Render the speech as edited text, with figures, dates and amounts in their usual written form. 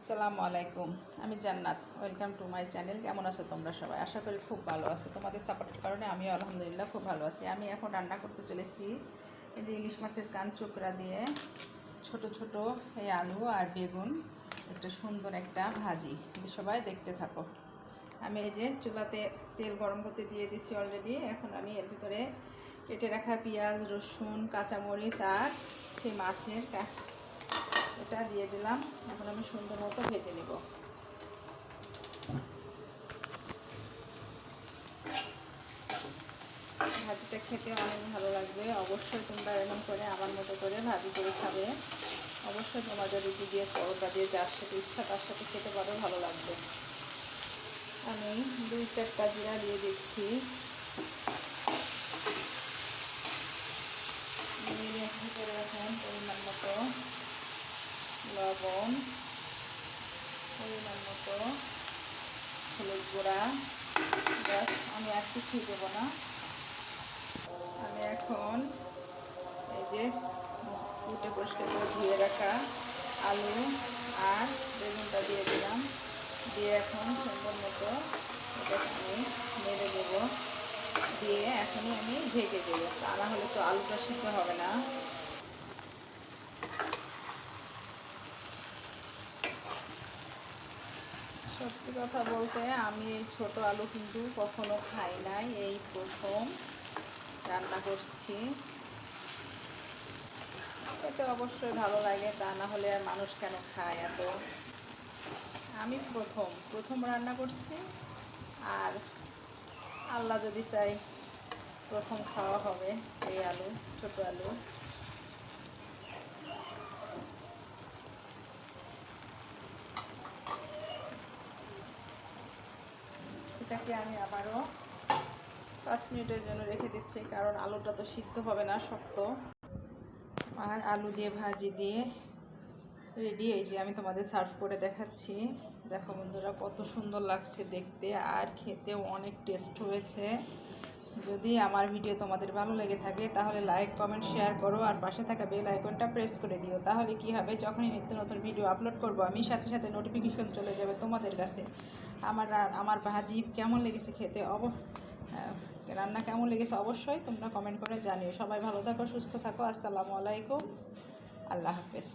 আসসালামু আলাইকুম। আমি জান্নাত। Welcome to my channel. কেমন আছো তোমরা সবাই? আশা করি খুব ভালো আছো। তোমাদের সাপোর্টের কারণে আমিও আলহামদুলিল্লাহ খুব ভালো আছি। আমি এখন রান্না করতে চলেছি এই যে ইলিশ মাছের কান চোকরা দিয়ে ছোট ছোট এই আলু আর বেগুন একটা সুন্দর একটা ভাজি। সবাই দেখতে থাকো। আমি এই যে চুলাতে তেল গরম করতে দিয়ে দিচ্ছি অলরেডি। এখন আমি এর ভিতরে কেটে রাখা পেঁয়াজ, রসুন, কাঁচামরিচ আর সেই মাছের এটা দিয়ে দিলাম। এখন আমি সুন্দর মতো ভেজে নেব। ভাজিটা খেতে অনেক ভালো লাগবে। অবশ্যই তোমরা এমন করে আমার মতো করে ভাজি করে খাবে। অবশ্যই তোমাদের রুটি দিয়ে পরোটা দিয়ে যার সাথে ইচ্ছা তার সাথে খেতে পারো, ভালো লাগবে। আমি 2-4টা জিরা দিয়ে দিচ্ছি। ভিতরে এখন পরিমাণ মতো লবণ, পরিমাণ মতো হলুদ গুঁড়া, জাস্ট আমি আর কিছুই দেবো না। আমি এখন এই যে কুটে পরিষ্কার করে ধুয়ে রাখা আলু আর বেগুনটা দিয়ে দিলাম। দিয়ে এখন সুন্দর মতো এটাকে আমি নেড়ে দেবো। দিয়ে এখনই আমি ঢেকে দেবো, তা না হলে তো আলুটা সিদ্ধ হবে না। সত্যি কথা বলতে আমি এই ছোটো আলু কিন্তু কখনো খাই নাই, এই প্রথম রান্না করছি। খেতে অবশ্যই ভালো লাগে, তা না হলে আর মানুষ কেন খায় এত। আমি প্রথম রান্না করছি, আর আল্লাহ যদি চাই প্রথম খাওয়া হবে এই আলু, ছোটো আলু। এটাকে আমি আবারও 5 মিনিটের জন্য রেখে দিচ্ছি, কারণ আলুটা তো সিদ্ধ হবে না, শক্ত। আর আলু দিয়ে ভাজি দিয়ে রেডি। এই যে আমি তোমাদের সার্ভ করে দেখাচ্ছি। দেখো বন্ধুরা, কত সুন্দর লাগছে দেখতে, আর খেতেও অনেক টেস্ট হয়েছে। যদি আমার ভিডিও তোমাদের ভালো লেগে থাকে তাহলে লাইক, কমেন্ট, শেয়ার করো, আর পাশে থাকা বেল আইকনটা প্রেস করে দিও। তাহলে কি হবে, যখনই নিত্য নতুন ভিডিও আপলোড করব আমি সাথে সাথে নোটিফিকেশন চলে যাবে তোমাদের কাছে। আমার ভাজি কেমন লেগেছে খেতে, রান্না কেমন লেগেছে অবশ্যই তোমরা কমেন্ট করে জানিও। সবাই ভালো থাকো, সুস্থ থাকো। আসসালামু আলাইকুম, আল্লাহ হাফেজ।